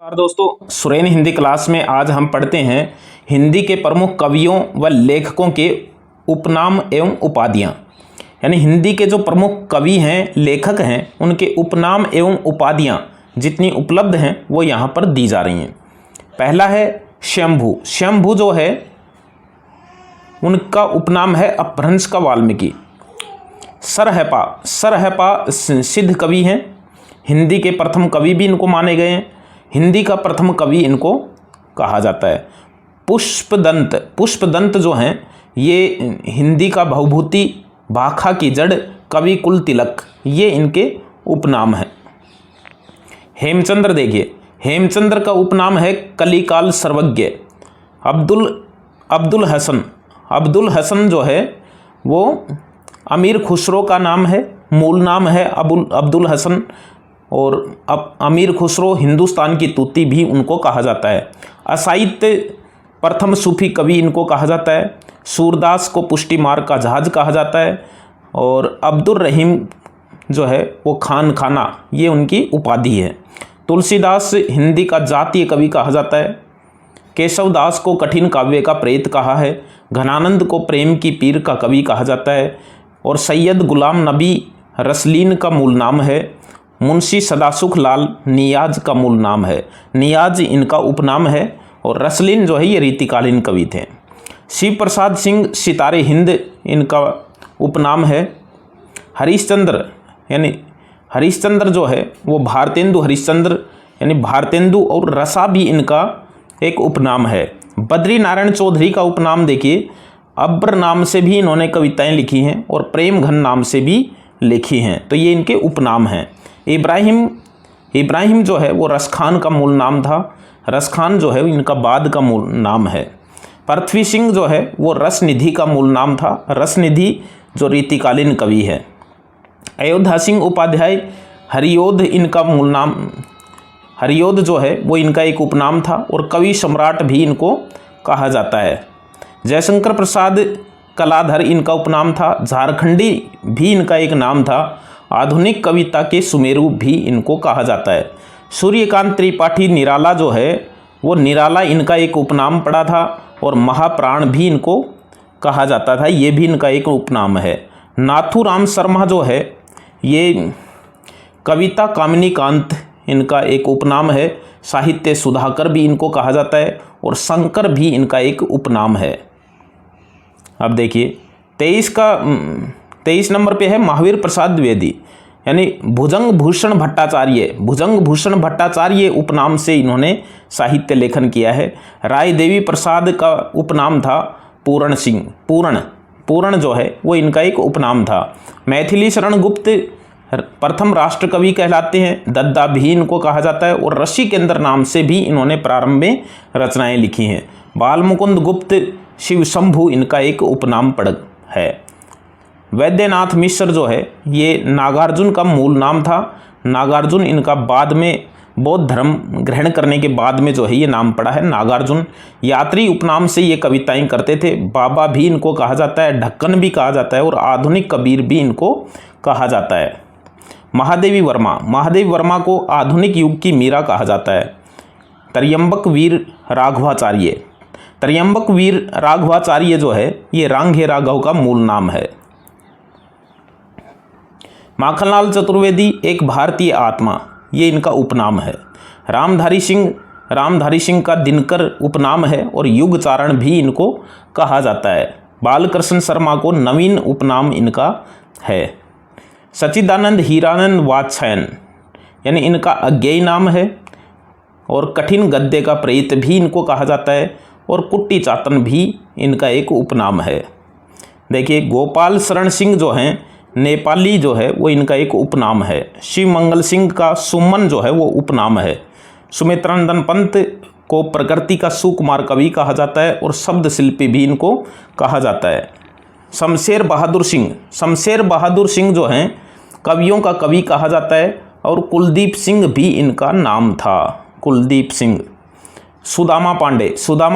नमस्कार दोस्तों, सुरेन हिंदी क्लास में आज हम पढ़ते हैं हिंदी के प्रमुख कवियों व लेखकों के उपनाम एवं उपाधियां। यानी हिंदी के जो प्रमुख कवि हैं, लेखक हैं, उनके उपनाम एवं उपाधियां जितनी उपलब्ध हैं वो यहाँ पर दी जा रही हैं। पहला है शंभु। शंभु जो है उनका उपनाम है अपभ्रंश का वाल्मीकि। सरहपा। सरहपा सिद्ध कवि हैं, हिंदी के प्रथम कवि भी इनको माने गए हैं, हिंदी का प्रथम कवि इनको कहा जाता है। पुष्पदंत। पुष्पदंत जो हैं ये हिंदी का भवभूति, भाखा की जड़, कवि कुल तिलक, ये इनके उपनाम हैं। हेमचंद्र देखिए, हेमचंद्र का उपनाम है कलिकाल सर्वज्ञ। अब्दुल हसन। अब्दुल हसन जो है वो अमीर खुसरो का नाम है, मूल नाम है अब्दुल हसन, और अब अमीर खुसरो हिंदुस्तान की तूती भी उनको कहा जाता है। असाहित्य प्रथम सूफी कवि इनको कहा जाता है। सूरदास को पुष्टि मार्ग का जहाज कहा जाता है, और अब्दुल रहीम जो है वो खान खाना, ये उनकी उपाधि है। तुलसीदास हिंदी का जातीय कवि कहा जाता है। केशवदास को कठिन काव्य का प्रेत कहा है। घनानंद को प्रेम की पीर का कवि कहा जाता है, और सैयद गुलाम नबी रसलीन का मूल नाम है। मुंशी सदासुख लाल नियाज का मूल नाम है। नियाज इनका उपनाम है, और रसलीन जो है ये रीतिकालीन कवि थे। शिव प्रसाद सिंह सितारे हिंद इनका उपनाम है। हरिश्चंद्र, यानी हरिश्चंद्र जो है वो भारतेंदु हरिश्चंद्र, यानी भारतेंदु और रसा भी इनका एक उपनाम है। बद्री नारायण चौधरी का उपनाम देखिए, अब्र नाम से भी इन्होंने कविताएं लिखी हैं, और प्रेम घन नाम से भी लिखी हैं, तो ये इनके उपनाम हैं। इब्राहिम जो है वो रसखान का मूल नाम था। रसखान जो है इनका बाद का मूल नाम है। पृथ्वी सिंह जो है वो रसनिधि का मूल नाम था। रसनिधि जो रीतिकालीन कवि है। अयोध्या सिंह उपाध्याय हरियोध इनका मूल नाम, हरियोध जो है वो इनका एक उपनाम था, और कवि सम्राट भी इनको कहा जाता है। जयशंकर प्रसाद कलाधर इनका उपनाम था। झारखंडी भी इनका एक नाम था। आधुनिक कविता के सुमेरु भी इनको कहा जाता है। सूर्यकांत त्रिपाठी निराला जो है वो निराला इनका एक उपनाम पड़ा था, और महाप्राण भी इनको कहा जाता था, ये भी इनका एक उपनाम है। नाथूराम शर्मा जो है ये कविता कामिनी कांत इनका एक उपनाम है। साहित्य सुधाकर भी इनको कहा जाता है, और शंकर भी इनका एक उपनाम है। अब देखिए 23 नंबर पे है महावीर प्रसाद द्विवेदी, यानी भुजंग भूषण भट्टाचार्य। भुजंग भूषण भट्टाचार्य उपनाम से इन्होंने साहित्य लेखन किया है। राय देवी प्रसाद का उपनाम था पूर्ण सिंह। पूर्ण जो है वो इनका एक उपनाम था। मैथिली शरण गुप्त प्रथम राष्ट्र कवि कहलाते हैं। दद्दा भी इनको कहा जाता है, और ऋषि केंद्र नाम से भी इन्होंने प्रारंभ में रचनाएं लिखी हैं। बाल मुकुंद गुप्त शिव शंभु इनका एक उपनाम पड़ है। वैद्यनाथ मिश्र जो है ये नागार्जुन का मूल नाम था। नागार्जुन इनका बाद में बौद्ध धर्म ग्रहण करने के बाद में जो है ये नाम पड़ा है, नागार्जुन। यात्री उपनाम से ये कविताएं करते थे। बाबा भी इनको कहा जाता है, ढक्कन भी कहा जाता है, और आधुनिक कबीर भी इनको कहा जाता है। महादेवी वर्मा। महादेवी वर्मा को आधुनिक युग की मीरा कहा जाता है। त्र्यंबक वीर राघवाचार्य। त्र्यंबक वीर राघवाचार्य जो है ये रांघे राघव का मूल नाम है। माखनलाल चतुर्वेदी एक भारतीय आत्मा, ये इनका उपनाम है। रामधारी सिंह का दिनकर उपनाम है, और युगचारण भी इनको कहा जाता है। बालकृष्ण शर्मा को नवीन उपनाम इनका है। सच्चिदानंद हीरानंद वात्स्यायन, यानी इनका अज्ञेय नाम है, और कठिन गद्य का प्रेत भी इनको कहा जाता है, और कुट्टी चातन भी इनका एक उपनाम है। देखिए गोपाल शरण सिंह जो हैं नेपाली जो है वो इनका एक उपनाम है। शिव मंगल सिंह का सुमन जो है वो उपनाम है। सुमित्रानंदन पंत को प्रकृति का सुकुमार कवि कहा जाता है, और शब्द शिल्पी भी इनको कहा जाता है। शमशेर बहादुर सिंह जो हैं कवियों का कवि कहा जाता है, और कुलदीप सिंह भी इनका नाम था, कुलदीप सिंह। सुदामा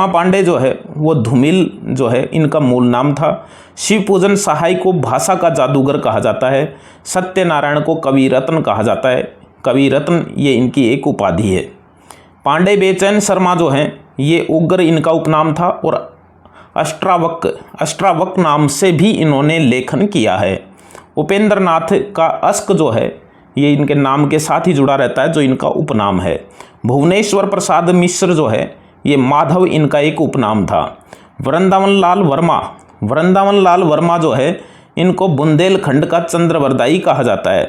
पांडे जो है वो धूमिल जो है इनका मूल नाम था। शिवपूजन सहाय को भाषा का जादूगर कहा जाता है। सत्यनारायण को कवि रत्न कहा जाता है। कवि रत्न ये इनकी एक उपाधि है। पांडे बेचैन शर्मा जो हैं ये उग्र इनका उपनाम था और अष्टावक नाम से भी इन्होंने लेखन किया है। उपेंद्र नाथ का अस्क जो है ये इनके नाम के साथ ही जुड़ा रहता है, जो इनका उपनाम है। भुवनेश्वर प्रसाद मिश्र जो है ये माधव इनका एक उपनाम था। वृंदावन लाल वर्मा जो है इनको बुंदेलखंड का चंद्रवरदाई कहा जाता है।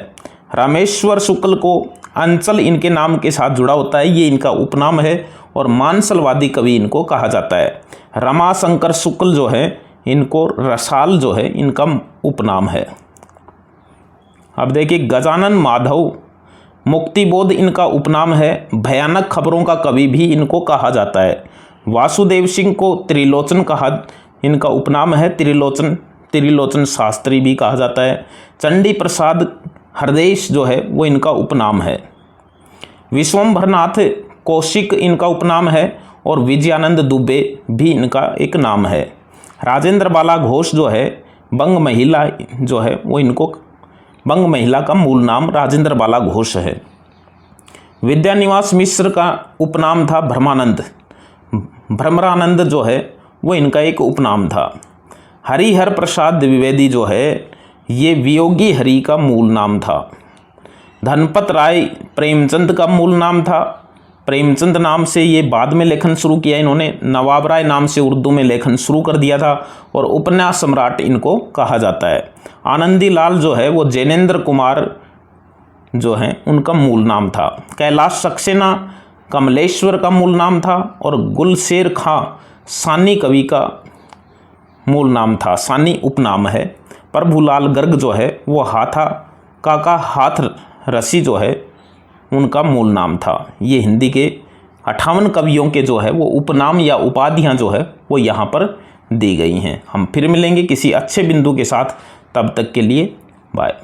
रामेश्वर शुक्ल को अंचल इनके नाम के साथ जुड़ा होता है, ये इनका उपनाम है और मानसलवादी कवि इनको कहा जाता है। रमाशंकर शुक्ल जो है इनको रसाल जो है इनका उपनाम है। अब देखिए गजानन माधव मुक्तिबोध इनका उपनाम है। भयानक खबरों का कवि भी इनको कहा जाता है। वासुदेव सिंह को त्रिलोचन कहा इनका उपनाम है। त्रिलोचन शास्त्री भी कहा जाता है। चंडी प्रसाद हरदेश जो है वो इनका उपनाम है। विश्वंभरनाथ कौशिक इनका उपनाम है और विजयानंद दुबे भी इनका एक नाम है। राजेंद्र बाला घोष जो है बंग महिला जो है वो इनको बंग महिला का मूल नाम राजेंद्र बाला घोष है। विद्यानिवास मिश्र का उपनाम था भ्रमरानंद जो है वो इनका एक उपनाम था। हरिहर प्रसाद द्विवेदी जो है ये वियोगी हरि का मूल नाम था। धनपत राय प्रेमचंद का मूल नाम था। प्रेमचंद नाम से ये बाद में लेखन शुरू किया इन्होंने। नवाब राय नाम से उर्दू में लेखन शुरू कर दिया था और उपन्यास सम्राट इनको कहा जाता है। आनंदी लाल जो है वो जैनेन्द्र कुमार जो हैं उनका मूल नाम था। कैलाश सक्सेना कमलेश्वर का मूल नाम था और गुलशेर खां सानी कवि का मूल नाम था, सानी उपनाम है। प्रभुलाल गर्ग जो है वो काका हाथ रसी जो है उनका मूल नाम था। ये हिंदी के 58 कवियों के जो है वो उपनाम या उपाधियां जो है वो यहाँ पर दी गई हैं। हम फिर मिलेंगे किसी अच्छे बिंदु के साथ, तब तक के लिए बाय।